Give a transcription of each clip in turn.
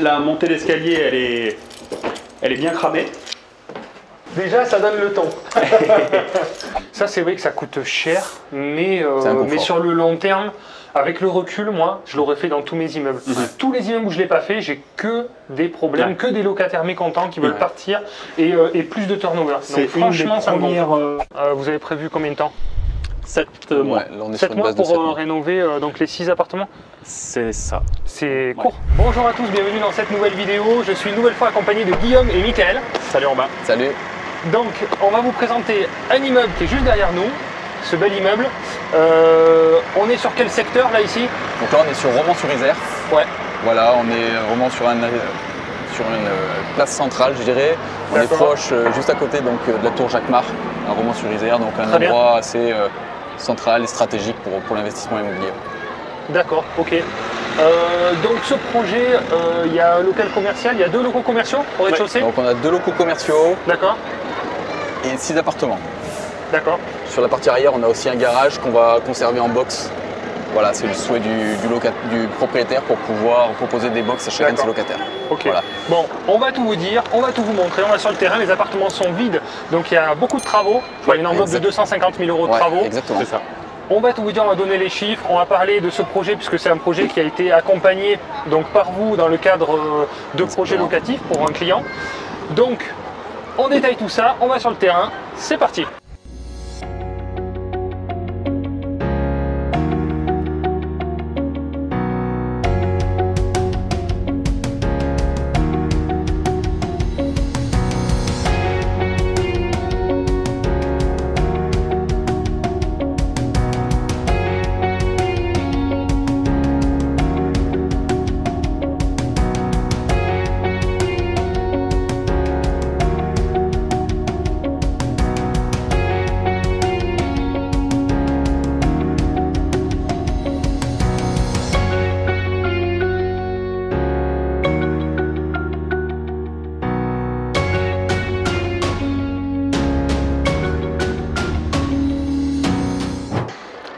La montée d'escalier, elle est bien cramée. Déjà, ça donne le ton. Ça, c'est vrai que ça coûte cher, mais sur le long terme, avec le recul, moi, je l'aurais fait dans tous mes immeubles. Tous les immeubles où je ne l'ai pas fait, j'ai que des problèmes, que des locataires mécontents qui veulent partir et plus de turnover. Donc franchement, ça me gonfle. Vous avez prévu combien de temps? 7 mois. Ouais, là, on est 7 sur une mois base de pour 7 mois. rénover donc les 6 appartements? C'est ça. C'est court. Bonjour à tous, bienvenue dans cette nouvelle vidéo. Je suis une nouvelle fois accompagné de Guillaume et Mickaël. Salut Robin. Salut. Donc, on va vous présenter un immeuble qui est juste derrière nous, ce bel immeuble. On est sur quel secteur là ici? Donc là, on est sur Romans-sur-Isère. Ouais. Voilà, on est vraiment sur une place centrale, je dirais. On est proche, juste à côté donc, de la tour Jacquemart, à Romans-sur-Isère. Donc un endroit assez central et stratégique pour l'investissement immobilier. D'accord, ok. Donc ce projet, il y a un local commercial, il y a 2 locaux commerciaux au rez-de-chaussée. Donc on a 2 locaux commerciaux. D'accord. Et 6 appartements. D'accord. Sur la partie arrière, on a aussi un garage qu'on va conserver en box. Voilà, c'est le souhait du propriétaire pour pouvoir proposer des box à chacun de ses locataires. Ok. Voilà. Bon, on va tout vous dire, on va tout vous montrer. On va sur le terrain, les appartements sont vides, donc il y a beaucoup de travaux. Il y a une enveloppe de 250 000 € de travaux. Exactement. C'est ça. On va tout vous dire, on va donner les chiffres, on va parler de ce projet puisque c'est un projet qui a été accompagné donc, par vous dans le cadre de projets locatifs pour un client. Donc, on détaille tout ça, on va sur le terrain, c'est parti.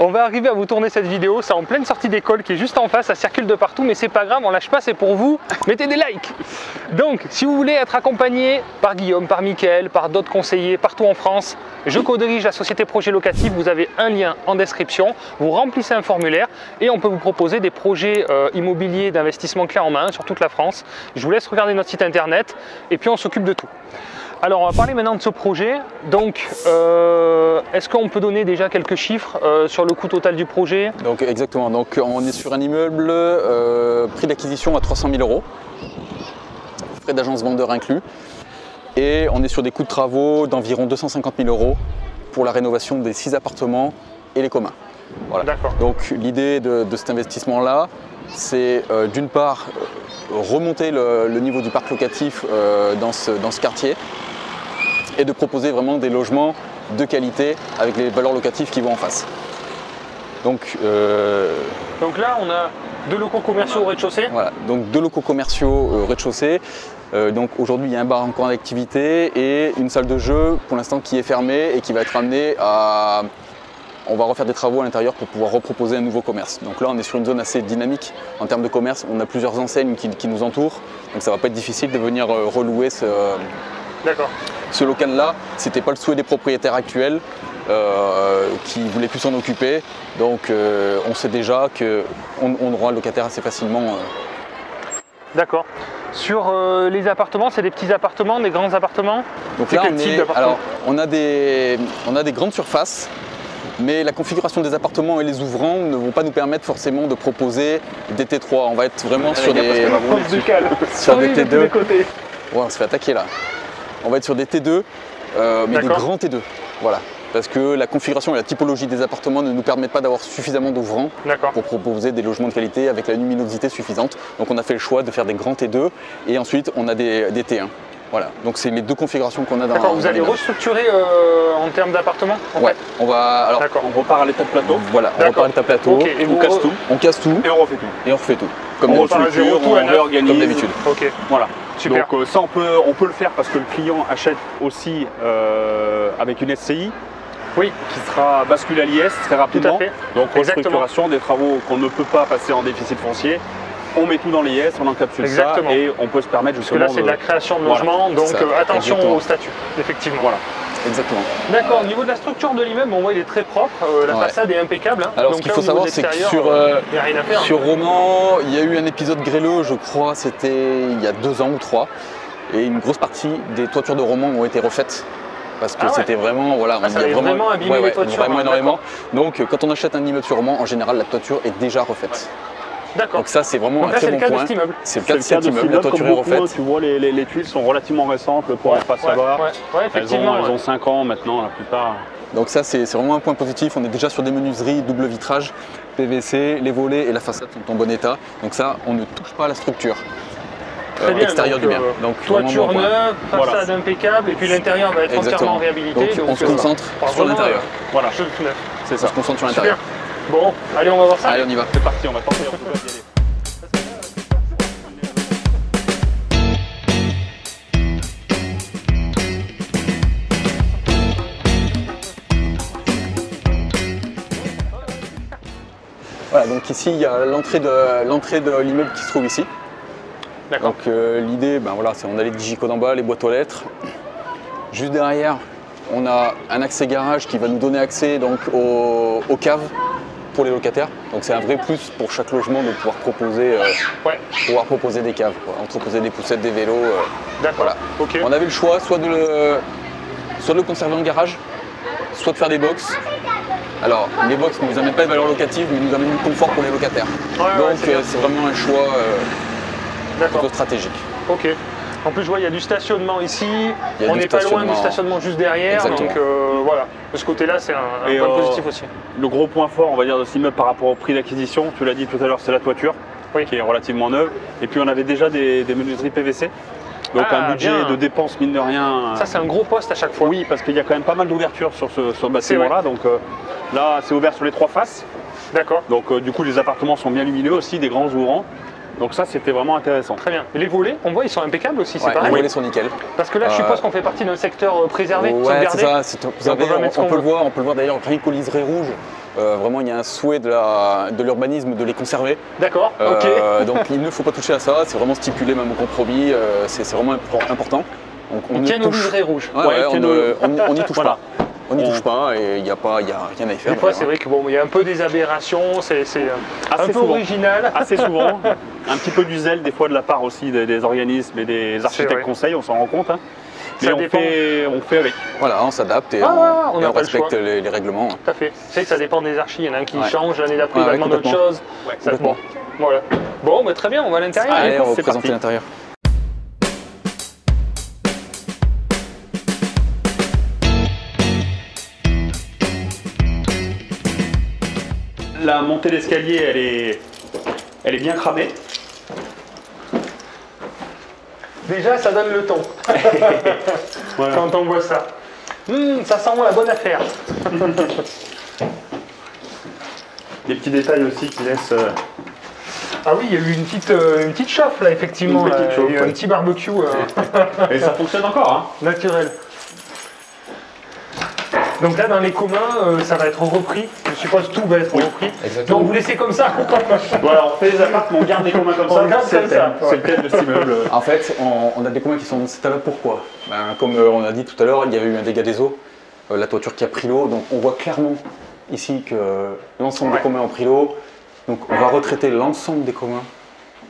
On va arriver à vous tourner cette vidéo, c'est en pleine sortie d'école qui est juste en face, ça circule de partout, mais c'est pas grave, on lâche pas, c'est pour vous, mettez des likes. Donc, si vous voulez être accompagné par Guillaume, par Mickaël, par d'autres conseillers partout en France, je co-dirige la société Projet Locatif, vous avez un lien en description, vous remplissez un formulaire et on peut vous proposer des projets immobiliers d'investissement clé en main sur toute la France. Je vous laisse regarder notre site internet et puis on s'occupe de tout. Alors, on va parler maintenant de ce projet. Donc, est-ce qu'on peut donner déjà quelques chiffres sur le coût total du projet? Donc, exactement. Donc, on est sur un immeuble, prix d'acquisition à 300 000 €, frais d'agence vendeur inclus. Et on est sur des coûts de travaux d'environ 250 000 € pour la rénovation des 6 appartements et les communs. Voilà. D'accord. Donc, l'idée de cet investissement-là, c'est d'une part remonter le niveau du parc locatif dans ce quartier et de proposer vraiment des logements de qualité avec les valeurs locatives qui vont en face. Donc là, on a 2 locaux commerciaux au rez-de-chaussée. Voilà, donc 2 locaux commerciaux au rez-de-chaussée. Donc aujourd'hui, il y a un bar encore en activité et une salle de jeu pour l'instant qui est fermée et qui va être amenée à... On va refaire des travaux à l'intérieur pour pouvoir reproposer un nouveau commerce. Donc là, on est sur une zone assez dynamique en termes de commerce. On a plusieurs enseignes qui nous entourent, donc ça ne va pas être difficile de venir relouer ce local-là. Ce n'était pas le souhait des propriétaires actuels qui ne voulaient plus s'en occuper. Donc on sait déjà qu'on aura un locataire assez facilement. D'accord. Sur les appartements, c'est des petits appartements, des grands appartements? Donc là, on a des grandes surfaces. Mais la configuration des appartements et les ouvrants ne vont pas nous permettre forcément de proposer des T3. On va être vraiment sur des T2. Ouais, on se fait attaquer là. On va être sur des T2, mais des grands T2. Voilà. Parce que la configuration et la typologie des appartements ne nous permettent pas d'avoir suffisamment d'ouvrants pour proposer des logements de qualité avec la luminosité suffisante. Donc on a fait le choix de faire des grands T2 et ensuite on a des T1. Voilà, donc c'est les 2 configurations qu'on a dans. D'accord, vous allez restructurer en termes d'appartements en fait. On va. Alors, on repart à l'état de plateau. Voilà, on repart à l'état plateau. Okay. Et on casse tout. On casse tout. Et on refait tout. Et on refait tout. Comme d'habitude. On réorganise. Comme d'habitude. Ok. Voilà. Super. Donc ça, on peut le faire parce que le client achète aussi avec une SCI. Oui. Qui sera basculé à l'IS très rapidement. Tout à fait. Donc restructuration des travaux qu'on ne peut pas passer en déficit foncier. on met tout dans l'IS, on encapsule Exactement. ça et on peut se permettre Parce que justement là, c'est de la création de logement, donc Ça, attention exactement. au statut, effectivement. Voilà. Exactement. D'accord, au niveau de la structure de l'immeuble, on voit il est très propre, la Ouais. façade est impeccable. Hein. Alors, donc ce qu'il là, faut au niveau savoir, de c'est que l'extérieur, il n'y a rien à faire. sur Roman, il y a eu un épisode grêleux, je crois, c'était il y a 2 ans ou 3. Et une grosse partie des toitures de Roman ont été refaites. Parce que Ah ouais. c'était vraiment, voilà, ça avait vraiment abîmé les toitures, vraiment hein, énormément. Donc, quand on achète un immeuble sur Roman, en général, la toiture est déjà refaite. D'accord. Donc ça, c'est vraiment Donc un là, très c'est bon le cas de point. cet immeuble. C'est le cas de cet immeuble, la toiture est comme beaucoup, refaite. tu vois, les tuiles sont relativement récentes, le port est pas ça va. Ouais, effectivement. Elles ont 5 ans maintenant, la plupart. Donc ça, c'est vraiment un point positif. On est déjà sur des menuiseries double vitrage, PVC, les volets et la façade sont en bon état. Donc ça, on ne touche pas à la structure Très bien, extérieure donc, du bien. Donc toiture vraiment bon point. neuve, façade Voilà. impeccable, et puis l'intérieur va être entièrement Exactement. réhabilité. Donc on se concentre sur l'intérieur. Voilà, Chose tout neuf. c'est On ça. se concentre sur Super. l'intérieur. Bon, allez, on va voir ça. Allez, on y va. C'est parti, on va tenter en tout cas d'y aller. Voilà, donc ici, il y a l'entrée de l'immeuble qui se trouve ici. D'accord. Donc l'idée, ben voilà, c'est on a les digicodes en bas, les boîtes aux lettres. Juste derrière, on a un accès garage qui va nous donner accès donc aux caves pour les locataires. Donc c'est un vrai plus pour chaque logement de pouvoir proposer des caves, quoi. Entreposer des poussettes, des vélos. D'accord. Voilà. Ok. On avait le choix soit de le conserver en garage, soit de faire des box. Alors les box ne nous amènent pas de valeur locative, mais nous amènent du confort pour les locataires. Ouais, Donc c'est bien. c'est vraiment un choix D'accord. plutôt stratégique. Ok. En plus, je vois, il y a du stationnement ici. Il y a On du n'est pas loin du stationnement. stationnement juste derrière. Exactement. Donc voilà. De ce côté-là, c'est un Et, point positif aussi. Le gros point fort, on va dire, de cet immeuble par rapport au prix d'acquisition, tu l'as dit tout à l'heure, c'est la toiture, Oui. qui est relativement neuve. Et puis on avait déjà des menuiseries PVC. Donc Ah, un budget bien. de dépenses, mine de rien. Ça, c'est un gros poste à chaque fois. Oui, parce qu'il y a quand même pas mal d'ouvertures sur ce bâtiment-là. Donc là, c'est ouvert sur les 3 faces. D'accord. Donc du coup, les appartements sont bien lumineux aussi, des grands ouvrants. Donc ça, c'était vraiment intéressant. Très bien. Et les volets, on voit, ils sont impeccables aussi, c'est Ouais, les pareil. volets sont nickel. Parce que là, je suppose qu'on fait partie d'un secteur préservé, Ouais, sauvegardé. c'est ça. Vous Donc, avez, on va mettre ce on qu'on peut le veut. voir, on peut le voir d'ailleurs rien qu'au liseré rouge. Vraiment, il y a un souhait de l'urbanisme de les conserver. D'accord, ok. Donc il ne faut pas toucher à ça. C'est vraiment stipulé même au compromis. C'est vraiment important. Donc, On ne tient nos touche- liserés rouges. Ouais, ouais, on n'y touche Voilà. pas. On n'y On- touche pas et il n'y a rien à y faire. Des fois, d'ailleurs. c'est vrai qu'il y a un peu des aberrations, c'est un Assez peu souvent. original. Assez souvent, un petit peu du zèle des fois de la part aussi des organismes et des vrai. architectes conseils, on s'en rend compte. Hein. Mais Ça on dépend. fait avec. Voilà, on s'adapte et Ah, on et n'a on pas le respecte choix. les règlements. Tout à fait. C'est que ça dépend des archis. Il y en a un qui Ouais. change, l'année d'après, il Ouais, va ouais, demander autre complètement. chose. Ça complètement. bon. Voilà. Bon, bah, très bien, on va à l'intérieur. Allez, on va c'est présenter parti. l'intérieur. La montée d'escalier, elle est bien cramée. Déjà, ça donne le ton Voilà. quand on voit ça. Ça sent la bonne affaire. Des petits détails aussi qui laissent. Ah oui, il y a eu une petite chauffe là, effectivement. Une petite là. chauffe, Il y a eu un ouais. petit barbecue Et ça fonctionne encore. Hein. naturel. Donc là, dans les communs, ça va être repris. Je suppose tout va être repris. exactement. Donc vous laissez comme ça. Voilà, on fait les appartements, on garde des communs comme On ça. garde C'est comme le thème. ça, C'est le thème de cet immeuble. En fait, on a des communs qui sont c'est là pourquoi comme on a dit tout à l'heure, il y a eu un dégât des eaux, la toiture qui a pris l'eau, donc on voit clairement ici que l'ensemble Ouais. des communs ont pris l'eau. Donc on va retraiter l'ensemble des communs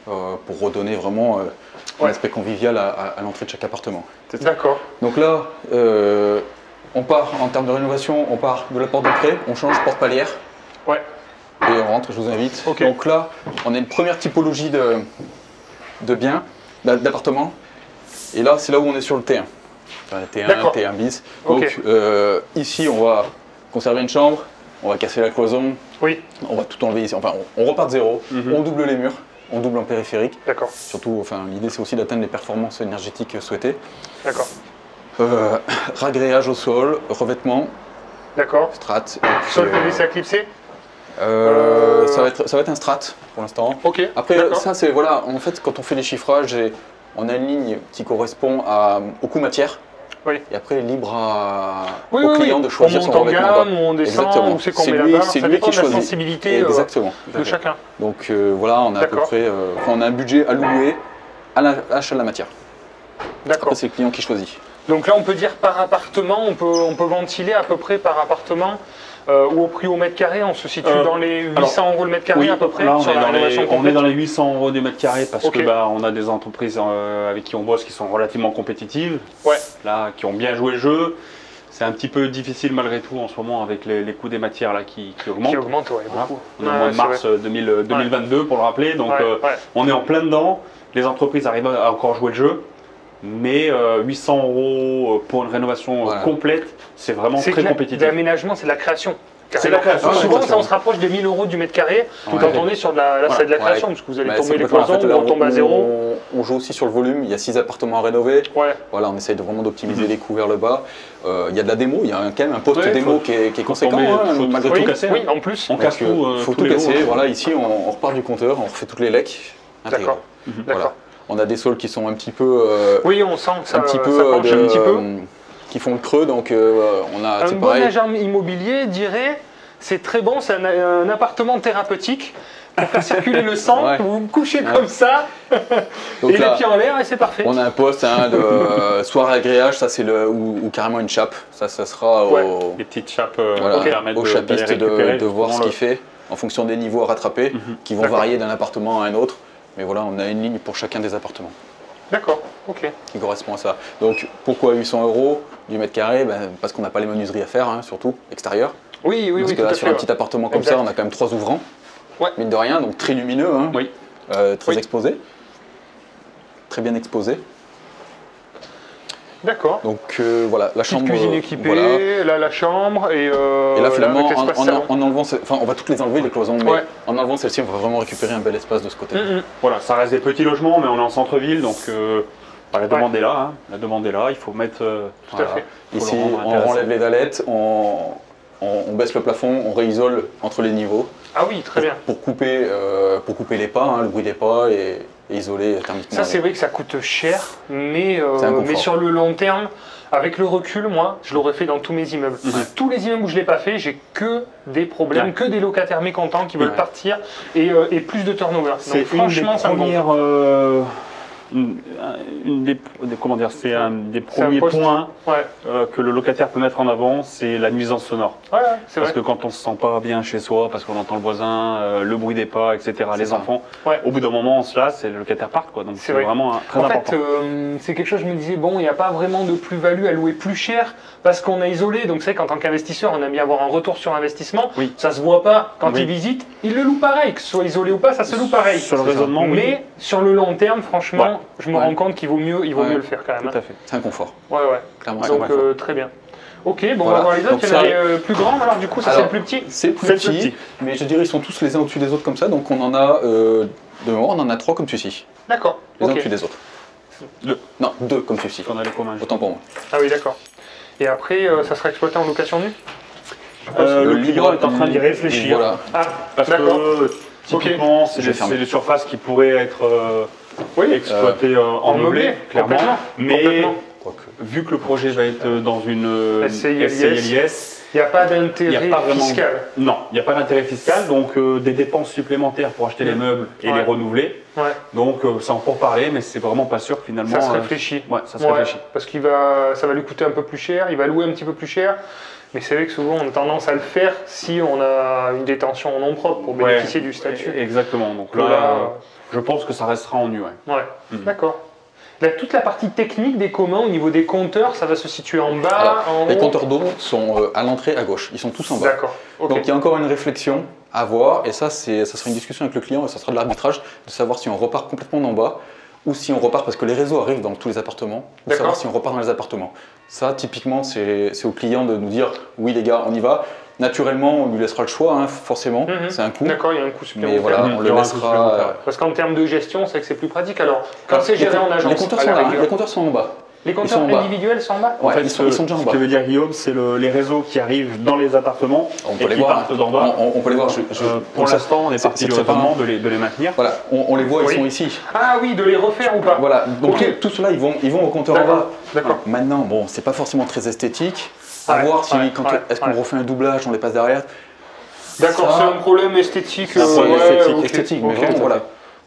pour redonner vraiment un Ouais. aspect convivial à l'entrée de chaque appartement. D'accord. Donc là, on part en termes de rénovation, on part de la porte d'entrée, on change porte palière Ouais. et on rentre, je vous invite. Ok. Donc là, on a une première typologie de biens, d'appartements. Et là, c'est là où on est sur le T1. Enfin, T1, D'accord. T1 bis. Ok. Donc ici, on va conserver une chambre, on va casser la cloison, Oui. on va tout enlever ici. Enfin, on repart de zéro, on double les murs, on double en périphérique. D'accord. Surtout, enfin, l'idée, c'est aussi d'atteindre les performances énergétiques souhaitées. D'accord. Ragréage au sol, revêtement, D'accord. strat. et puis, Sol PVC à clipser. ça va être un strat pour l'instant. Ok. Après, d'accord. ça, c'est voilà, en fait, quand on fait les chiffrages, on a une ligne qui correspond au coût matière. Oui. Et après, libre au Oui, client de choisir on son monte en revêtement bas. gamme, on descend, Exactement. on sait qu'on C'est met la lui- barre, c'est ça lui dépend qui de la choisit. sensibilité Exactement. de chacun. Donc voilà, on a à peu D'accord. près, on a un budget alloué à l'achat de la matière. D'accord. Après, c'est le client qui choisit. Donc là, on peut dire par appartement, on peut ventiler à peu près par appartement ou au prix au mètre carré, on se situe dans les 800 € le mètre carré Oui, à peu près là, sur la rénovation on est complète. dans les 800 € du mètre carré parce Ok. que on a des entreprises avec qui on bosse qui sont relativement compétitives, Ouais. là, qui ont bien joué le jeu. C'est un petit peu difficile malgré tout en ce moment avec les coûts des matières là, qui augmentent. Qui augmente, ouais, Voilà. beaucoup. On est au Ouais, mois de c'est mars vrai. 2022 pour le rappeler, donc Ouais, ouais. on est en plein dedans. Les entreprises arrivent à encore jouer le jeu, mais 800 € pour une rénovation Voilà. complète, c'est vraiment C'est très que compétitif. l'aménagement, c'est de la création. C'est de la création, Alors, souvent, ça, exactement. on se rapproche des 1000 € du mètre carré, tout Ouais. en on est sur de la, là, c'est de la création, parce que vous allez Bah, tomber c'est les complètement, cloisons, là, on tombe à zéro. on joue aussi sur le volume. Il y a 6 appartements à rénover. Ouais. Voilà, on essaye vraiment d'optimiser les coûts vers le bas. Il y a de la démo, il y a quand même un poste Ouais, démo faut- qui est conséquent, tomber, hein, faut malgré tout tout. casser. Oui, en plus. On casse tout, faut tous tout les casser. hauts. Voilà, ici on repart du compteur, on refait toutes les lecs. intégrées. D'accord. Voilà. D'accord. On a des sols qui sont un petit peu, Oui, on sent que ça, un petit peu ça penche un petit peu. qui font le creux, donc on a Un c'est bon pareil. agent immobilier dirait c'est très bon, c'est un appartement thérapeutique pour faire circuler le sang. Ouais. Vous vous couchez comme ça, Donc et là, les pieds en l'air, et c'est parfait. on a un poste de soir agréage, ça c'est ou carrément une chape, ça sera Ouais. Des petites chapes voilà, qui permettent au d'aller chapiste récupérer de voir ce justement qu'il fait en fonction des niveaux à rattraper, qui vont D'accord. varier d'un appartement à un autre. Mais voilà, on a une ligne pour chacun des appartements D'accord, ok. qui correspond à ça. Donc pourquoi 800 € du mètre carré? Parce qu'on n'a pas les menuiseries à faire, hein, surtout extérieures. Oui, oui, Parce oui, que tout là, à sur fait. un petit appartement comme Exact. ça, on a quand même 3 ouvrants, Ouais. mine de rien, donc très lumineux, hein, Oui. très Oui. exposé, très bien exposé. D'accord. Donc voilà, la Petite chambre. cuisine équipée, voilà. là la chambre, et Et là, finalement, avec l'espace salon. en enlevant, enfin, on va toutes les enlever les cloisons, mais Ouais. en enlevant celle-ci, on va vraiment récupérer un bel espace de ce côté. Voilà, ça reste des petits logements, mais on est en centre-ville, donc la demande Ouais. est là. Hein. La demande est là, il faut mettre. Tout à fait. Faut Ici, le rendre on intéressant. enlève les dallettes, on baisse le plafond, on réisole entre les niveaux Ah oui, très bien. pour couper les pas, hein, le bruit des pas et isoler thermiquement. Ça, c'est vrai que ça coûte cher, mais C'est un confort. sur le long terme, avec le recul, moi, je l'aurais fait dans tous mes immeubles. Tous les immeubles où je ne l'ai pas fait, j'ai que des problèmes, Ouais. que des locataires mécontents qui veulent Ouais. partir et plus de turnover. C'est Donc franchement, ça me gonfle. comment dire, c'est un des C'est un premiers poste. points Ouais, que le locataire peut mettre en avant, c'est la nuisance sonore. ouais, c'est Parce vrai. que quand on se sent pas bien chez soi, parce qu'on entend le voisin, le bruit des pas, etc., les ça. enfants, Ouais. au bout d'un moment, on se lasse et le locataire part, quoi. Donc C'est c'est vrai. vraiment très En important. fait, c'est quelque chose, je me disais, bon, il n'y a pas vraiment de plus-value à louer plus cher parce qu'on a isolé. Donc, c'est vrai qu'en tant qu'investisseur, on aime bien avoir un retour sur investissement. Oui. Ça se voit pas quand Oui. il visite. Il le loue pareil, que ce soit isolé ou pas, ça se loue pareil. Sur le C'est ça. raisonnement, oui. Mais sur le long terme, franchement, Ouais. je me Ouais. rends compte qu'il vaut mieux, Ouais. le faire quand même. Tout à fait. C'est un confort, Ouais, ouais. clairement. Donc, c'est un confort. très bien. Ok, bon, on Voilà. va voir les autres. Donc Il y en a ça- des plus grands, alors du coup, ça c'est Alors, le plus petit. C'est le plus C'est le plus petit, petit. mais je dirais ils sont tous les uns au-dessus des autres comme ça, donc on en a de mémoire, on en a 3 comme celui-ci, D'accord. les uns Ok. au-dessus des autres. Deux. Non, 2 comme celui-ci, Qu'on a les communs. autant pour moi. Ah oui, d'accord. Et après, ça sera exploité en location nue Le Le client libre- est en train d'y réfléchir. Voilà. Ah, Parce d'accord. que typiquement, Je vais fermer. c'est des surfaces qui pourraient être Oui, exploitées en meublé, clairement. complètement, Mais complètement. Quoique. vu que le projet va être dans une SCILIS, il n'y a pas il n'y d'intérêt a pas vraiment. fiscal. Non, il n'y a pas d'intérêt fiscal, donc des dépenses supplémentaires pour acheter les meubles et Ouais. les renouveler. Ouais. Donc c'est en pourparler, mais c'est vraiment pas sûr que finalement. Ça se réfléchit. Ouais, ça se Ouais, réfléchit. parce ça va lui coûter un peu plus cher, il va louer un petit peu plus cher. Mais c'est vrai que souvent on a tendance à le faire si on a une détention en nom propre pour Ouais, bénéficier du statut. Exactement. Donc Que là, là, je pense que ça restera en nu. Ouais. Ouais, d'accord. Là, toute la partie technique des communs au niveau des compteurs, ça va se situer en bas, Alors, en haut. les compteurs d'eau sont à l'entrée à gauche, ils sont tous en bas. D'accord. Ok. Donc il y a encore une réflexion à voir, et ça sera une discussion avec le client, et ça sera de l'arbitrage, de savoir si on repart complètement d'en bas, ou si on repart, parce que les réseaux arrivent dans tous les appartements, ou D'accord. savoir si on repart dans les appartements. Ça, typiquement, c'est au client de nous dire, oui les gars, on y va. Naturellement, on lui laissera le choix, hein, forcément, Mhm. c'est un coût. D'accord, il y a un coût Mais supplémentaire. voilà, Mhm. on Il y le aura un coût supplémentaire. laissera. Parce qu'en termes de gestion, c'est que c'est plus pratique. Alors, quand c'est Les géré en com- agence, les compteurs à sont la là, rigueur. les compteurs sont en bas. Les Ils sont compteurs en bas. individuels sont en bas? En Ouais, fait, ils sont déjà en ce bas. que veut dire Guillaume, c'est les réseaux qui arrivent dans les appartements On et peut les qui voir. partent d'en bas. On peut les voir. Pour l'instant, on est c'est- parti c'est du très raisonnement parlant. de les maintenir. Voilà, on les voit, Oui. ils sont ici. Ah oui, de les refaire ou pas? Voilà, donc Ok. tout cela, ils vont au compteur en D'accord, bas. d'accord. Maintenant, bon, c'est pas forcément très esthétique. À Ouais, voir si, ouais, est-ce qu'on ouais. refait un doublage, on les passe derrière. D'accord, Ça- c'est un problème esthétique. C'est un problème ok, esthétique, mais ok. vraiment, voilà.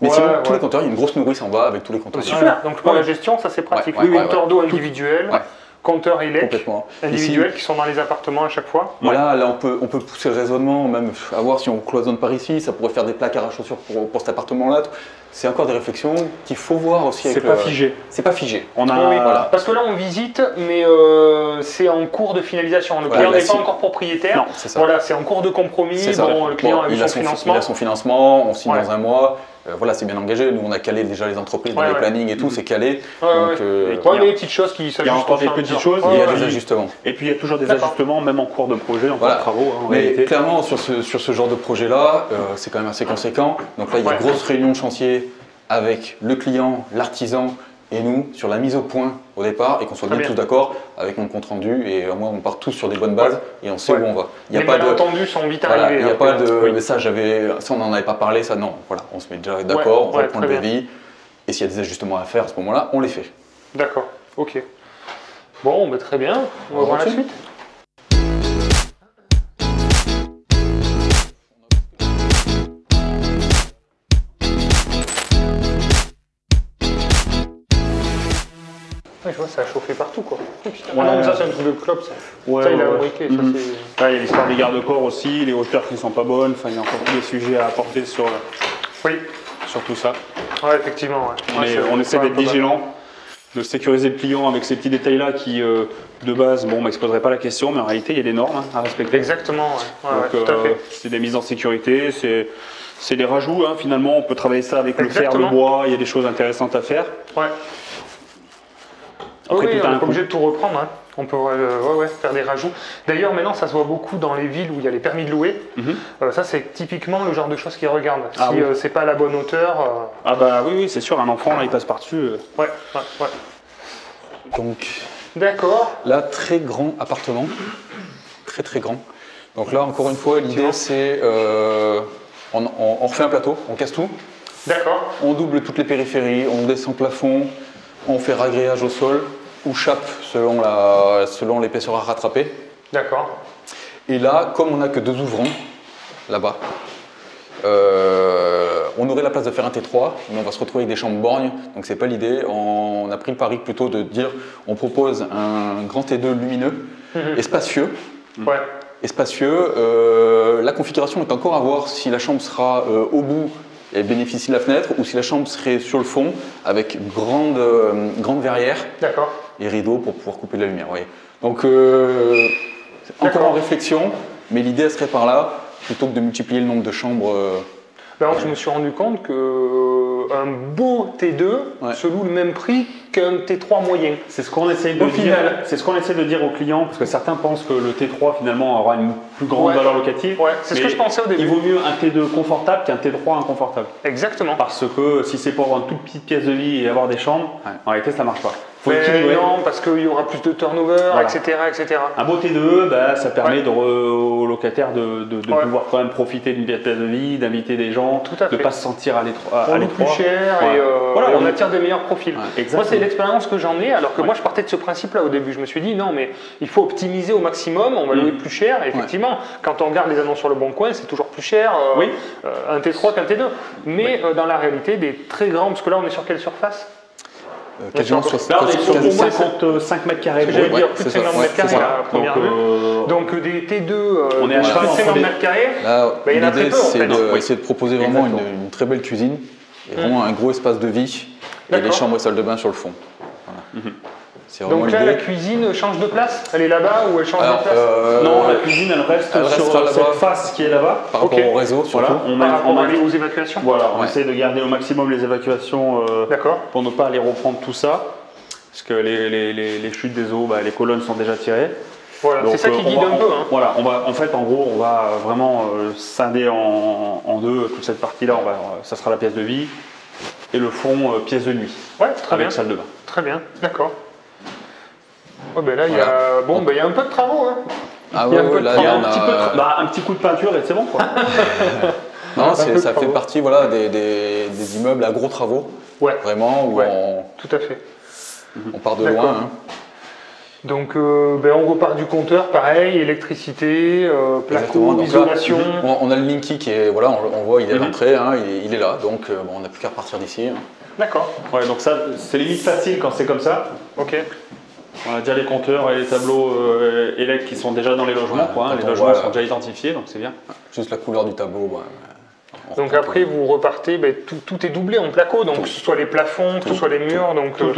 Mais Ouais, sinon, tous ouais. les compteurs, il y a une grosse nourrice en bas avec tous les compteurs. Super, donc pour la gestion, ça c'est pratique. Ouais, ouais, Compteur ouais. d'eau individuel, Ouais. compteur élec Complètement. individuel qui sont dans les appartements à chaque fois. Voilà, là on peut pousser le raisonnement, même à voir si on cloisonne par ici, ça pourrait faire des placards à chaussures pour cet appartement-là. C'est encore des réflexions qu'il faut voir aussi. C'est pas figé. C'est pas figé. On a, Oui, oui, voilà. Parce que là on visite, mais c'est en cours de finalisation. Le Voilà, client là, n'est pas si- encore propriétaire. Non, c'est ça. Voilà, c'est en cours de compromis. C'est ça. Bon, le client Bon, a eu son financement. Il a son financement, on signe Ouais. dans un mois. Voilà, c'est bien engagé. Nous, on a calé déjà les entreprises dans Ouais, les ouais. plannings et tout, c'est calé. Ouais, Donc, ouais. Ouais, mais les petites choses qui s'ajustent. il y a encore au des fur et à petites mesure. choses, il y a Ouais, des ouais. ajustements. Et puis il y a toujours des D'accord. ajustements, même en cours de projet, en cours Voilà. de travaux, en Mais réalité. clairement, sur ce genre de projet-là, c'est quand même assez conséquent. Donc là, il y a Ouais. une grosse réunion de chantier avec le client, l'artisan et nous sur la mise au point au départ et qu'on soit Très bien bien. tous d'accord avec mon compte rendu. Et au moins, on part tous sur des bonnes bases et on sait Ouais. où on va. Il Les malentendus sont vite Voilà, arrivés. il n'y a après. pas de. Oui. Mais ça, on n'en avait pas parlé, ça, non. Voilà, on se met déjà d'accord, on ouais, reprend le très bien. devis. Et s'il y a des ajustements à faire à ce moment-là, on les fait. D'accord, ok. Bon, bah, très bien. On va voir la continue. suite. Ouais, je vois, ça a chauffé partout, quoi. Oh, putain. Ah Ouais. non, mais ça, c'est un truc de clope, ça. Ouais, Ça, il a ouais, ouais. fabriqué, ça, Mhm. c'est... Là, il y a l'histoire des garde-corps aussi, les hauteurs qui ne sont pas bonnes, enfin, il y a encore tous des sujets à apporter sur Oui, tout ça. ouais, effectivement, ouais. Ouais, c'est- On essaie ouais, d'être un peu vigilant, de sécuriser le client avec ces petits détails-là qui, de base, bon, m'exposeraient pas la question, mais en réalité, il y a des normes à respecter. Exactement, ouais. Ouais, Donc, ouais, tout à fait. c'est des mises en sécurité, c'est des rajouts, hein, finalement, on peut travailler ça avec le fer, Exactement. le bois, il y a des choses intéressantes à faire. Ouais. Après, oui, tout on a n'est un pas coût. obligé de tout reprendre, hein. On peut faire des rajouts. D'ailleurs, maintenant, ça se voit beaucoup dans les villes où il y a les permis de louer. Mhm. Ça, c'est typiquement le genre de choses qu'ils regardent. Ah Si oui. c'est pas à la bonne hauteur, Ah bah oui, c'est sûr, un enfant, là, il passe par-dessus. ouais, ouais, ouais. Donc D'accord. là, très grand appartement. Très très grand. Donc là, encore une fois, l'idée c'est. On refait un plateau, on casse tout. D'accord. On double toutes les périphéries, on descend plafond, on fait ragréage au sol ou chape selon l'épaisseur à rattraper. D'accord. Et là, comme on n'a que 2 ouvrants là-bas, on aurait la place de faire un T3, mais on va se retrouver avec des chambres borgnes, donc c'est pas l'idée. On a pris le pari plutôt de dire on propose un grand T2 lumineux et spacieux. Ouais. Et spacieux. La configuration est encore à voir si la chambre sera au bout et bénéficie de la fenêtre ou si la chambre serait sur le fond avec grande verrière D'accord. et rideaux pour pouvoir couper de la lumière. Oui. Donc c'est encore D'accord. en réflexion, mais l'idée elle serait par là, plutôt que de multiplier le nombre de chambres. Alors, je me suis rendu compte qu'un beau T2 Ouais. se loue le même prix qu'un T3 moyen. C'est ce qu'on essaye de Au dire. final. C'est ce qu'on essaie de dire aux clients, parce que certains pensent que le T3 finalement aura une plus grande Ouais. valeur locative. Ouais, c'est ce Mais que je pensais au début. Il vaut mieux un T2 confortable qu'un T3 inconfortable. Exactement. Parce que si c'est pour avoir une toute petite pièce de vie et avoir des chambres, Ouais. en réalité ça marche pas. Faut Mais équilibrer. non, parce qu'il y aura plus de turnover, Voilà. etc., etc. Un beau T2, bah, ça permet Ouais. aux locataires de Ouais. pouvoir quand même profiter d'une pièce de vie, d'inviter des gens, Tout à de ne fait. pas se sentir à l'étroit. On loue plus cher Ouais. et, Voilà, et on on- attire des meilleurs profils. Ouais, Moi, exactement. c'est l'expérience que j'en ai, alors que Ouais. moi, je partais de ce principe-là au début. Je me suis dit, non, mais il faut optimiser au maximum, on va louer plus cher. Et effectivement, quand on regarde les annonces sur le Bon Coin, c'est toujours plus cher Oui. un T3 qu'un T2. Mais dans la réalité, des très grands, parce que là, on est sur quelle surface? Quasiment Là, Là, on est sur Au moins, 55 mètres carrés. Ce que j'allais brut. dire, ouais, plus de c'est ça. 50 Ouais, mètres carrés c'est ça. à première Donc, vue. Donc des T2 on est à de cheval plus de entre 50 des- mètres carrés. Là, Bah, il y en a très l'idée peu, en c'est fait. de, Oui. c'est de proposer vraiment Exactement. une très belle cuisine et vraiment un gros espace de vie et les D'accord. chambres et salles de bain sur le fond. Voilà. C'est vraiment Donc là, la l'idée. cuisine change de place? Elle est là-bas ou elle change Alors, de place? Non, la cuisine elle reste elle sur restera cette là-bas. face qui est là-bas. Par rapport ok. au réseau surtout. Voilà, on Par met- rapport on à met- aux évacuations? Voilà, on Ouais. essaie de garder au maximum les évacuations D'accord. pour ne pas aller reprendre tout ça. Parce que les chutes des eaux, bah, les colonnes sont déjà tirées. Voilà, c'est Donc, ça qui on guide va- un peu. Hein. Voilà, en fait, en gros, on va vraiment scinder en deux toute cette partie-là. Ça sera la pièce de vie et le fond pièce de nuit Ouais, très avec bien. salle de bain. Très bien, d'accord. Oh, ben là, il y Voilà. a... Bon, ben, il y a un peu de travaux. Hein. Ah Il y a ouais, un peu ouais, de là, travail, on Un petit coup de peinture et c'est bon, quoi. Non, un peu de ça fait travaux. partie voilà, des immeubles à gros travaux, Ouais, vraiment, où Ouais. tout à fait. on part de D'accord. loin. Hein. Donc, ben, on repart du compteur, pareil, électricité, Exactement. placo, Donc là, isolation. on a le Linky qui est, voilà, on voit, il est à Mhm. l'entrée, hein, il est là, donc bon, on n'a plus qu'à repartir d'ici. Hein. D'accord, Ouais, donc ça, c'est limite facile quand c'est comme ça. ok. On a déjà les compteurs et les tableaux élect qui sont déjà dans les logements, Voilà, quoi, hein. quand Les on logements voit, sont déjà identifiés, donc c'est bien. Juste la couleur du tableau. Ouais, on Donc reprend après, vous repartez, ben, tout est doublé en placo, donc que ce soit les plafonds, que ce soit les murs, donc Tout.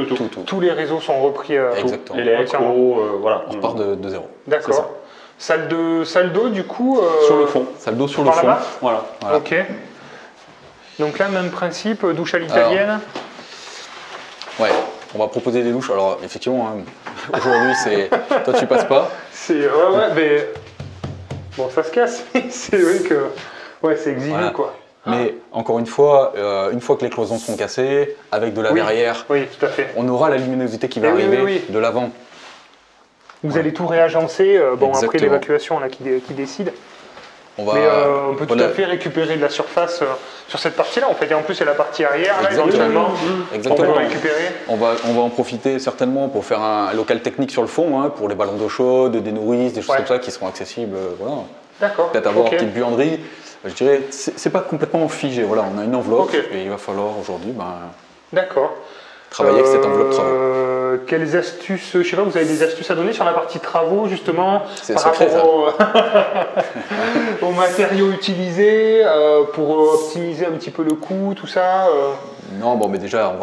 tous les réseaux sont repris. Exactement. Et les entièrement. échos, voilà. On repart de zéro. C'est ça. D'accord. Salle d'eau, du coup. Sur le fond. Salle d'eau sur le Par fond. là-bas Voilà. Voilà. Ok. Donc là, même principe, douche à l'italienne. Ouais, on va proposer des douches. Alors effectivement, hein, aujourd'hui, c'est toi tu passes pas. C'est ouais, mais bon, ça se casse. C'est vrai que ouais, c'est exigu Voilà. quoi. Mais encore une fois que les cloisons sont cassées, avec de la Oui. verrière, Oui, tout à fait. on aura la luminosité qui va Eh oui, arriver oui, oui. de l'avant. Vous allez tout réagencer. Bon, après Exactement. l'évacuation là qui décide. On va, Mais on peut tout voilà. à fait récupérer de la surface sur cette partie-là. En fait, et en plus, il y a la partie arrière là, Exactement. éventuellement. On peut Exactement. récupérer. On va en profiter certainement pour faire un local technique sur le fond, hein, pour les ballons d'eau chaude, des nourrices, des choses Ouais. comme ça qui seront accessibles. Voilà. D'accord. Peut-être avoir Ok. une petite buanderie. Je dirais, c'est pas complètement figé. Voilà, on a une enveloppe Ok. et il va falloir aujourd'hui D'accord. travailler avec cette enveloppe travaux. Quelles astuces, je sais pas, vous avez des astuces à donner sur la partie travaux justement C'est par secret, rapport aux matériaux utilisés pour optimiser un petit peu le coût, tout ça. Non, bon, mais déjà,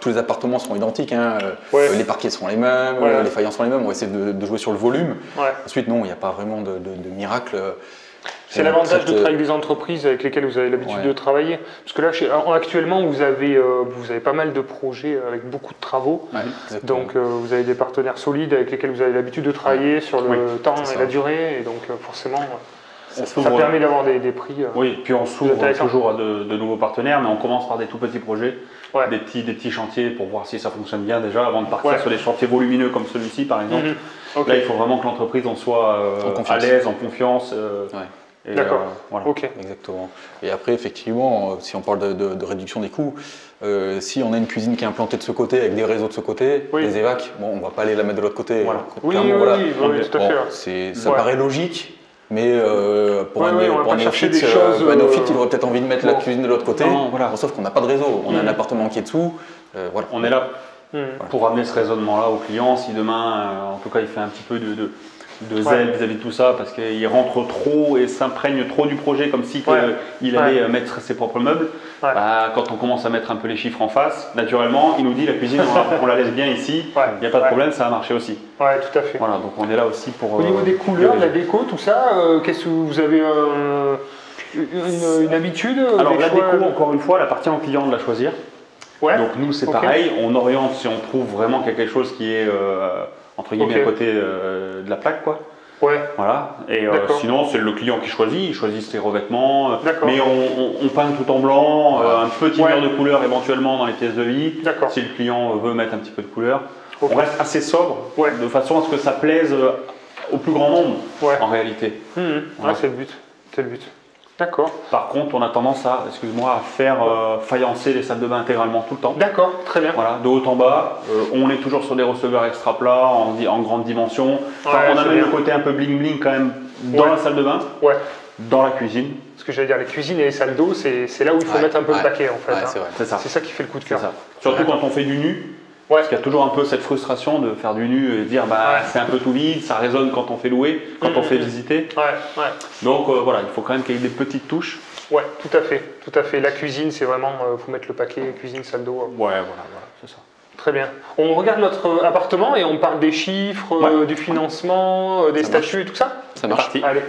tous les appartements seront identiques. Hein. Ouais. Les parquets seront les mêmes, Ouais. les faïences sont les mêmes. On va essayer de jouer sur le volume. Ouais. Ensuite, non, il n'y a pas vraiment de miracle. C'est l'avantage de travailler avec des entreprises avec lesquelles vous avez l'habitude Ouais. de travailler. Parce que là, actuellement, vous avez pas mal de projets avec beaucoup de travaux. Ouais, exactement. Donc, vous avez des partenaires solides avec lesquels vous avez l'habitude de travailler sur le Oui, temps c'est et ça. la durée. Et donc, forcément, On ça s'ouvre- permet d'avoir des prix. Oui, puis on s'ouvre intéressant. toujours à de nouveaux partenaires, mais on commence par des tout petits projets, Ouais. des petits chantiers pour voir si ça fonctionne bien déjà avant de partir Ouais. sur des chantiers volumineux comme celui-ci par exemple. Mhm. Ok. Là, il faut vraiment que l'entreprise en soit En à confiance. l'aise, en confiance. Ouais. Et, D'accord. voilà. Ok. Exactement. Et après, effectivement, si on parle de réduction des coûts, si on a une cuisine qui est implantée de ce côté avec des réseaux de ce côté, Oui. des évacs, bon, on va pas aller la mettre de l'autre côté. Voilà. Oui, Clairement, oui, voilà. oui, oui, tout à Bon, fait. ça Ouais. paraît logique, mais pour Ouais, un, ouais, on va pour pas un chercher néophyte, des choses, un néophyte, il aurait peut-être envie de mettre la bon. cuisine de l'autre côté. Non, voilà. Bon, sauf qu'on n'a pas de réseau. On a un Mhm. appartement qui est dessous. Voilà. On est là Mhm. pour amener ce raisonnement-là au client. Si demain, en tout cas, il fait un petit peu de Ouais. zèle vis-à-vis de tout ça, parce qu'il rentre trop et s'imprègne trop du projet comme si Ouais. il allait mettre ses propres meubles, Ouais. bah, quand on commence à mettre un peu les chiffres en face, naturellement, il nous dit la cuisine, on la laisse bien ici, Ouais. il n'y a pas de Ouais. problème, ça a marché aussi. Ouais, tout à fait. Voilà, donc on est là aussi pour... Au niveau des couleurs, de la déco, tout ça, qu'est-ce que vous avez une habitude Alors des la choix déco, encore une fois, elle appartient au client de la choisir. Ouais. Donc nous, c'est Ok. pareil, on oriente si on trouve vraiment qu'il y a quelque chose qui est, entre guillemets, Ok. à côté de la plaque, quoi. Ouais. Voilà, et D'accord. sinon c'est le client qui choisit, il choisit ses revêtements, D'accord. mais on peint tout en blanc, Voilà. un petit Ouais. mur de couleur éventuellement dans les pièces de vie, D'accord. si le client veut mettre un petit peu de couleur. Ok. On reste assez sobre, Ouais. de façon à ce que ça plaise au plus grand nombre, Ouais. en réalité. Mhm. Voilà. Ouais, c'est le but. C'est le but. D'accord. Par contre, on a tendance à, à faire faïencer les salles de bain intégralement tout le temps. D'accord, très bien. Voilà, de haut en bas, on est toujours sur des receveurs extra plats en grande dimension. Enfin, Ouais, on a c'est même bien. le côté un peu bling bling quand même dans Ouais. la salle de bain, Ouais. dans la cuisine. Ce que j'allais dire, les cuisines et les salles d'eau, c'est là où il faut Ouais, mettre un peu ouais. le paquet en fait. Ouais, hein. c'est vrai. C'est ça. C'est ça qui fait le coup de C'est cœur. ça. Surtout quand on fait du nu, Ouais. parce qu'il y a toujours un peu cette frustration de faire du nu et dire bah Ouais. c'est un peu tout vide, ça résonne quand on fait louer, quand on fait visiter. Ouais, ouais. Donc voilà, il faut quand même qu'il y ait des petites touches. Ouais, tout à fait, tout à fait. La cuisine, c'est vraiment, faut mettre le paquet, cuisine, salle d'eau. Ouais, voilà, c'est ça. Très bien. On regarde notre appartement et on parle des chiffres, Ouais. du financement, des Ça statuts et tout ça. Ça C'est marche. parti. Allez.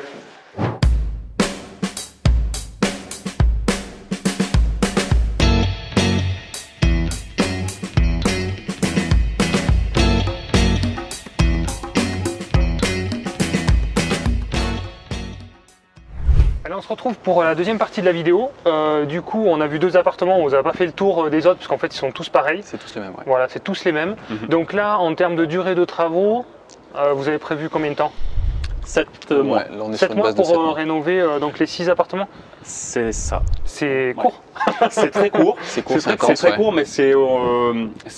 Alors se retrouve pour la deuxième partie de la vidéo. Du coup, on a vu 2 appartements, on n'a pas fait le tour des autres parce qu'en fait, ils sont tous pareils. C'est tous les mêmes, ouais. Voilà, c'est tous les mêmes. Donc là, en termes de durée de travaux, vous avez prévu combien de temps? 7 mois. Ouais, là, on est 7 sur une mois base de pour 7 mois. rénover donc les 6 appartements? C'est ça. C'est court. C'est très court. C'est court, C'est c'est très, intense, très ouais. court, mais c'est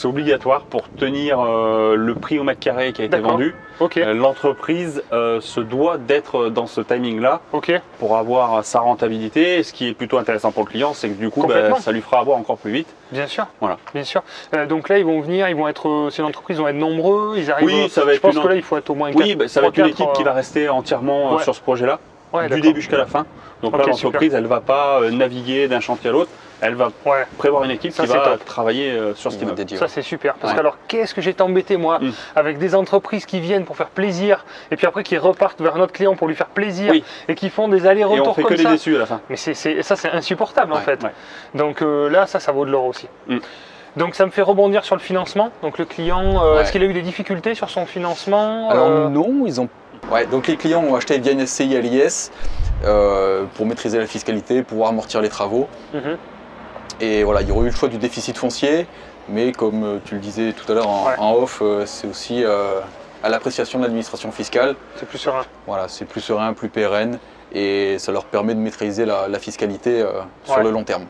obligatoire pour tenir le prix au mètre carré qui a été D'accord. vendu. Ok, L'entreprise se doit d'être dans ce timing-là ok. pour avoir sa rentabilité. Et ce qui est plutôt intéressant pour le client, c'est que du coup, Complètement. ça lui fera avoir encore plus vite. Bien sûr. Voilà. Bien sûr. Donc là, ils vont venir, ils vont être, c'est une entreprise, ils vont être nombreux, ils arrivent. Oui, ça va je être pense une que là, il faut être au moins Oui, ça va être une 3-4, équipe qui va rester entièrement ouais. sur ce projet-là, Ouais, du d'accord. début jusqu'à la fin. Donc Ok, là, l'entreprise, elle ne va pas naviguer d'un chantier à l'autre. Elle va Ouais. prévoir une équipe Ça, qui c'est va top. travailler sur ce Ils vont immeuble. dédier, Ça ouais. c'est super, parce Ouais. que alors qu'est-ce que j'étais embêté moi avec des entreprises qui viennent pour faire plaisir et puis après qui repartent vers notre client pour lui faire plaisir Oui. et qui font des Et on allers-retours fait que comme des ça. déçus à la fin. Mais ça c'est insupportable en Ouais, fait. ouais. Donc là ça vaut de l'or aussi. Mm. Donc ça me fait rebondir sur le financement. Donc le client, Ouais. est-ce qu'il a eu des difficultés sur son financement? Alors non, ils ont. Ouais, donc les clients ont acheté via une SCI à l'IS pour maîtriser la fiscalité, pouvoir amortir les travaux. Mhm. Et voilà, il y aurait eu le choix du déficit foncier, mais comme tu le disais tout à l'heure Ouais. en off, c'est aussi à l'appréciation de l'administration fiscale. C'est plus serein. Voilà, c'est plus serein, plus pérenne, et ça leur permet de maîtriser la fiscalité sur Ouais. le long terme.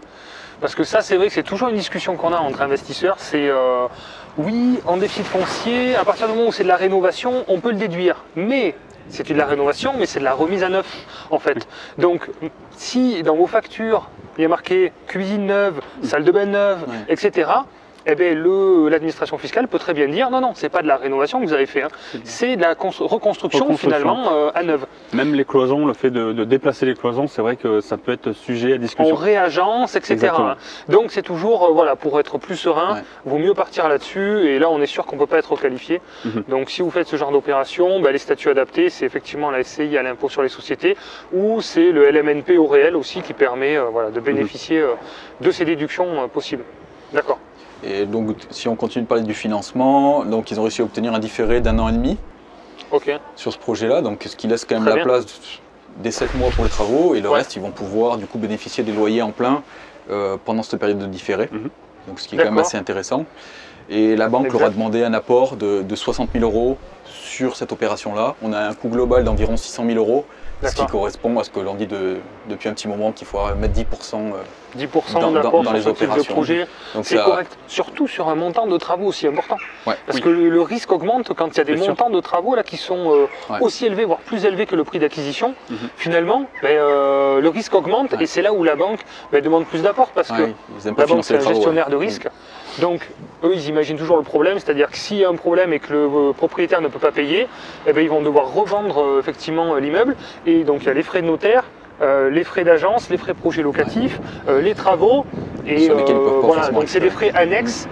Parce que ça, c'est vrai que c'est toujours une discussion qu'on a entre investisseurs. C'est oui, en déficit foncier, à partir du moment où c'est de la rénovation, on peut le déduire. Mais c'est de la rénovation, mais c'est de la remise à neuf, en fait. Donc, si dans vos factures, il y a marqué cuisine neuve, salle de bain neuve, Ouais. etc., eh bien, l'administration fiscale peut très bien dire non, non, c'est pas de la rénovation que vous avez fait, hein. C'est de la reconstruction finalement à neuve. Même les cloisons, le fait de déplacer les cloisons, c'est vrai que ça peut être sujet à On discussion. réagence, etc. Exactement. Donc c'est toujours, voilà, pour être plus serein, Ouais. vaut mieux partir là-dessus, et là on est sûr qu'on ne peut pas être requalifié. Mhm. Donc si vous faites ce genre d'opération, les statuts adaptés, c'est effectivement la SCI à l'impôt sur les sociétés, ou c'est le LMNP au réel aussi qui permet voilà, de bénéficier de ces déductions possibles. D'accord. Et donc, si on continue de parler du financement, donc ils ont réussi à obtenir un différé d'1 an et demi Ok. sur ce projet-là, donc ce qui laisse quand même Très la bien. place des 7 mois pour les travaux, et le Ouais. reste, ils vont pouvoir du coup bénéficier des loyers en plein pendant cette période de différé, Mhm. donc ce qui est quand même D'accord. assez intéressant. Et la banque leur a Exact. demandé un apport de 60 000 € sur cette opération-là. On a un coût global d'environ 600 000 €, ce qui D'accord. correspond à ce que l'on dit depuis un petit moment, qu'il faut mettre 10%. 10% Dans d'apport les sur ce type de opérations. projet, Donc c'est ça- correct. Surtout sur un montant de travaux aussi important. Ouais. Parce Oui. que le risque augmente quand il y a des Bien sûr. montants de travaux là, qui sont Ouais. aussi élevés, voire plus élevés que le prix d'acquisition. Mhm. Finalement, le risque augmente Ouais. et c'est là où la banque demande plus d'apport parce que Ouais, ils aiment pas la banque financer c'est les un travaux, gestionnaire ouais. de risque. Donc eux ils imaginent toujours le problème, c'est-à-dire que s'il y a un problème et que le propriétaire ne peut pas payer, ils vont devoir revendre effectivement l'immeuble et donc il y a les frais de notaire. Les frais d'agence, les frais projet locatif, les travaux, et Sur lesquels ils peuvent pas voilà, forcément donc c'est des frais récupérer. annexes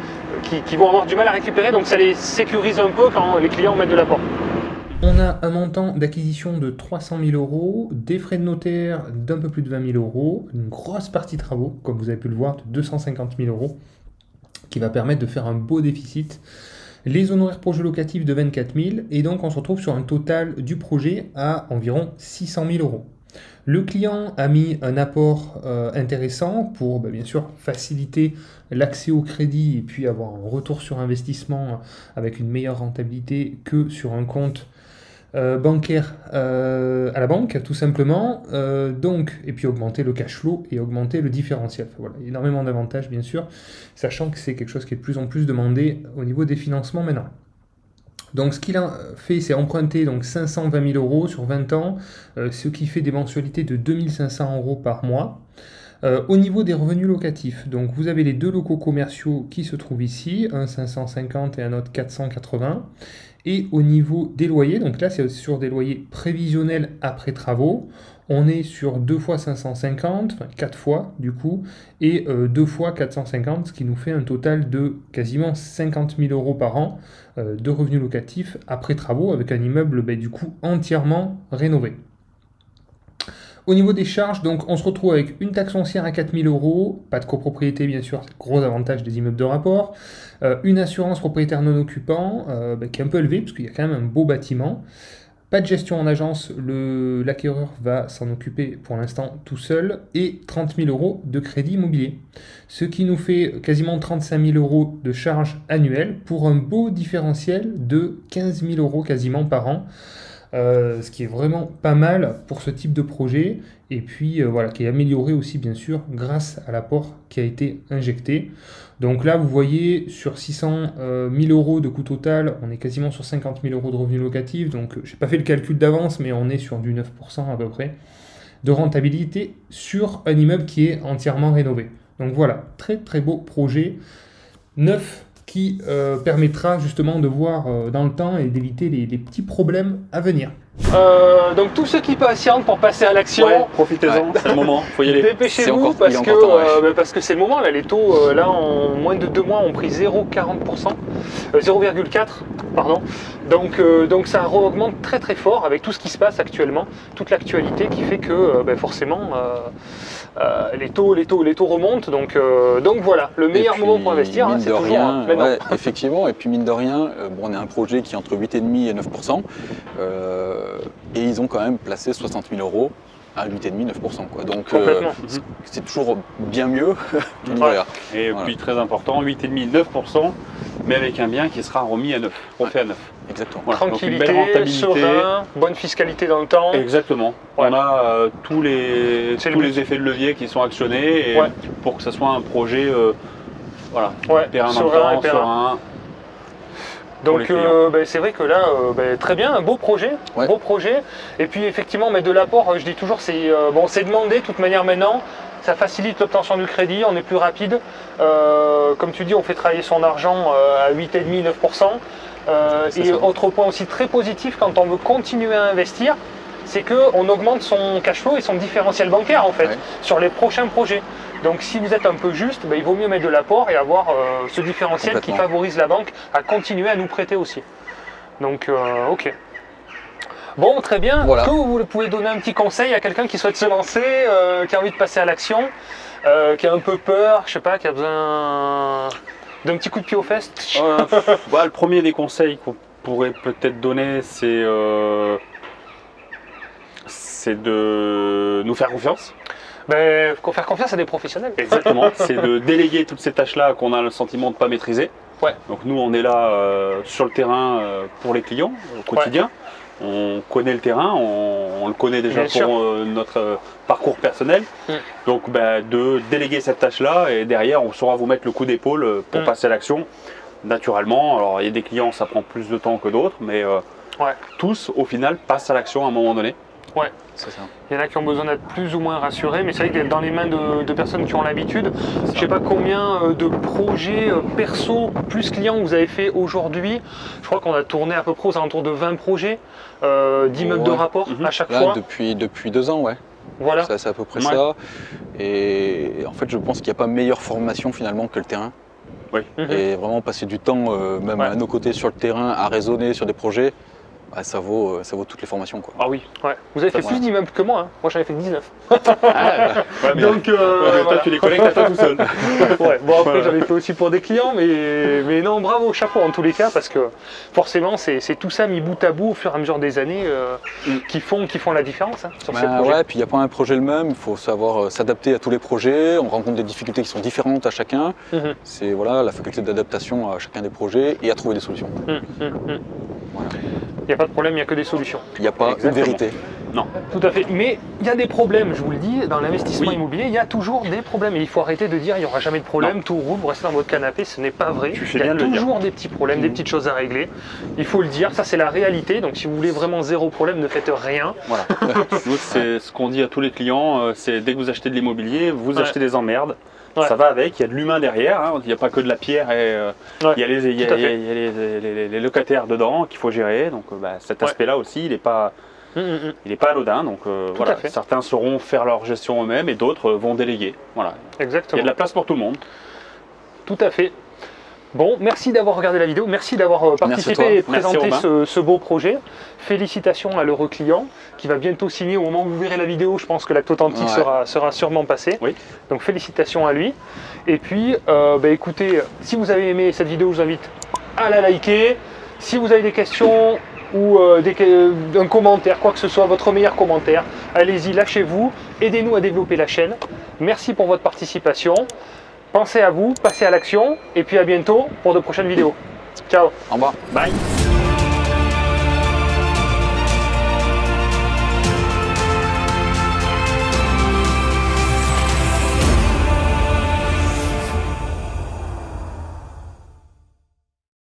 qui vont avoir du mal à récupérer, donc ça les sécurise un peu quand les clients mettent de l'apport. On a un montant d'acquisition de 300 000 €, des frais de notaire d'un peu plus de 20 000 €, une grosse partie travaux, comme vous avez pu le voir, de 250 000 €, qui va permettre de faire un beau déficit. Les honoraires projet locatifs de 24 000, et donc on se retrouve sur un total du projet à environ 600 000 €. Le client a mis un apport intéressant pour bien sûr faciliter l'accès au crédit et puis avoir un retour sur investissement avec une meilleure rentabilité que sur un compte bancaire à la banque, tout simplement. Et puis augmenter le cash flow et augmenter le différentiel. Enfin, voilà, énormément d'avantages bien sûr, sachant que c'est quelque chose qui est de plus en plus demandé au niveau des financements maintenant. Donc ce qu'il a fait, c'est emprunter donc 520 000 € sur 20 ans, ce qui fait des mensualités de 2 500 € par mois. Au niveau des revenus locatifs, donc vous avez les deux locaux commerciaux qui se trouvent ici, un 550 et un autre 480. Et au niveau des loyers, donc là c'est sur des loyers prévisionnels après travaux, on est sur 2 fois 550, enfin 4 fois du coup, et 2 fois 450, ce qui nous fait un total de quasiment 50 000 € par an de revenus locatifs après travaux, avec un immeuble du coup entièrement rénové. Au niveau des charges, donc on se retrouve avec une taxe foncière à 4 000 €, pas de copropriété bien sûr, c'est le gros avantage des immeubles de rapport, une assurance propriétaire non occupant qui est un peu élevée parce qu'il y a quand même un beau bâtiment, Pas de gestion en agence, l'acquéreur va s'en occuper pour l'instant tout seul, et 30 000 € de crédit immobilier. Ce qui nous fait quasiment 35 000 € de charges annuelles pour un beau différentiel de 15 000 € quasiment par an. Ce qui est vraiment pas mal pour ce type de projet, et puis voilà, qui est amélioré aussi bien sûr grâce à l'apport qui a été injecté. Donc là vous voyez sur 600 000 € de coût total, on est quasiment sur 50 000 € de revenus locatifs, donc j'ai pas fait le calcul d'avance mais on est sur du 9% à peu près de rentabilité sur un immeuble qui est entièrement rénové. Donc voilà, très très beau projet neuf qui permettra justement de voir dans le temps et d'éviter les petits problèmes à venir. Donc tous ceux qui patientent pour passer à l'action, Ouais, profitez-en, c'est le moment, faut y aller. dépêchez-vous parce que c'est le moment. Là, les taux, là en moins de 2 mois, ont pris 0,40%, 0,4 pardon. Donc ça augmente très très fort avec tout ce qui se passe actuellement, toute l'actualité qui fait que forcément les taux remontent. Donc voilà, le meilleur moment pour investir, c'est toujours maintenant. Ouais, effectivement, et puis mine de rien, on est un projet qui est entre 8,5 et 9%. Et ils ont quand même placé 60 000 € à 8,5-9%. Quoi. Donc c'est toujours bien mieux qu'une IRR. Et puis très important, 8,5-9%, mais avec un bien qui sera remis à 9, refait à 9. Exactement. Voilà. Tranquillité, serein, bonne fiscalité dans le temps. Exactement. Ouais. On a tous les effets de levier qui sont actionnés et pour que ce soit un projet terrain serein. Donc c'est vrai que là, très bien, un beau projet, Et puis effectivement, mais de l'apport, je dis toujours, c'est demandé de toute manière maintenant. Ça facilite l'obtention du crédit, on est plus rapide. Comme tu dis, on fait travailler son argent à 8,5-9%. Et autre point aussi très positif quand on veut continuer à investir, c'est qu'on augmente son cash flow et son différentiel bancaire en fait sur les prochains projets. Donc si vous êtes un peu juste, il vaut mieux mettre de l'apport et avoir ce différentiel qui favorise la banque à continuer à nous prêter aussi. Donc ok. Bon, très bien. Voilà. Est-ce que vous pouvez donner un petit conseil à quelqu'un qui souhaite se lancer, qui a envie de passer à l'action, qui a un peu peur, je sais pas, qui a besoin d'un petit coup de pied aux fesses? Le premier des conseils qu'on pourrait peut-être donner, c'est de nous faire confiance. Faire confiance à des professionnels. Exactement, c'est de déléguer toutes ces tâches-là qu'on a le sentiment de ne pas maîtriser. Donc nous, on est là sur le terrain pour les clients au quotidien. On connaît le terrain, on le connaît déjà pour notre parcours personnel. Donc de déléguer cette tâche-là et derrière, on saura vous mettre le coup d'épaule pour passer à l'action naturellement. Alors il y a des clients, ça prend plus de temps que d'autres, mais tous, au final, passent à l'action à un moment donné. Ouais, c'est ça. Il y en a qui ont besoin d'être plus ou moins rassurés, mais c'est vrai que dans les mains de personnes qui ont l'habitude, je ne sais pas combien de projets perso plus clients vous avez fait aujourd'hui. Je crois qu'on a tourné à peu près aux alentours de 20 projets d'immeubles de rapport à chaque fois. Depuis 2 ans, Voilà. C'est à peu près ça. Et en fait, je pense qu'il n'y a pas meilleure formation finalement que le terrain. Et vraiment passer du temps, même à nos côtés sur le terrain, à raisonner sur des projets. Ça vaut toutes les formations. Quoi. Ah oui, vous avez fait plus d'immeubles que moi. Moi j'en ai fait 19. Donc toi tu les collectes à toi tout seul. Bon après j'en ai fait aussi pour des clients, mais non, bravo, chapeau en tous les cas, parce que forcément c'est tout ça mis bout à bout au fur et à mesure des années qui font la différence sur ces projets. Puis il n'y a pas un projet le même, il faut savoir s'adapter à tous les projets, on rencontre des difficultés qui sont différentes à chacun. C'est la faculté d'adaptation à chacun des projets et à trouver des solutions. Il n'y a pas de problème, il n'y a que des solutions. Il n'y a pas de vérité. Non. Tout à fait. Mais il y a des problèmes, je vous le dis, dans l'investissement immobilier, il y a toujours des problèmes. Et il faut arrêter de dire il n'y aura jamais de problème, tout roule, vous restez dans votre canapé, ce n'est pas vrai. Il y a toujours des petits problèmes, des petites choses à régler. Il faut le dire, ça c'est la réalité. Donc si vous voulez vraiment zéro problème, ne faites rien. Voilà. Nous, c'est ce qu'on dit à tous les clients, c'est dès que vous achetez de l'immobilier, vous achetez des emmerdes. Ça va avec, il y a de l'humain derrière, il n'y a pas que de la pierre, et il y a les locataires dedans qu'il faut gérer, donc cet aspect-là aussi, il n'est pas anodin, donc certains sauront faire leur gestion eux-mêmes et d'autres vont déléguer. Voilà. Exactement. Il y a de la place pour tout le monde. Tout à fait. Bon, merci d'avoir regardé la vidéo, merci d'avoir participé et présenté ce beau projet. Félicitations à l'heureux client qui va bientôt signer au moment où vous verrez la vidéo. Je pense que l'acte authentique sera sûrement passé. Donc félicitations à lui. Et puis, écoutez, si vous avez aimé cette vidéo, je vous invite à la liker. Si vous avez des questions, ou un commentaire, quoi que ce soit, votre meilleur commentaire. Allez-y, lâchez-vous, aidez-nous à développer la chaîne. Merci pour votre participation. Pensez à vous, passez à l'action et puis à bientôt pour de prochaines vidéos. Ciao. Au revoir. Bye.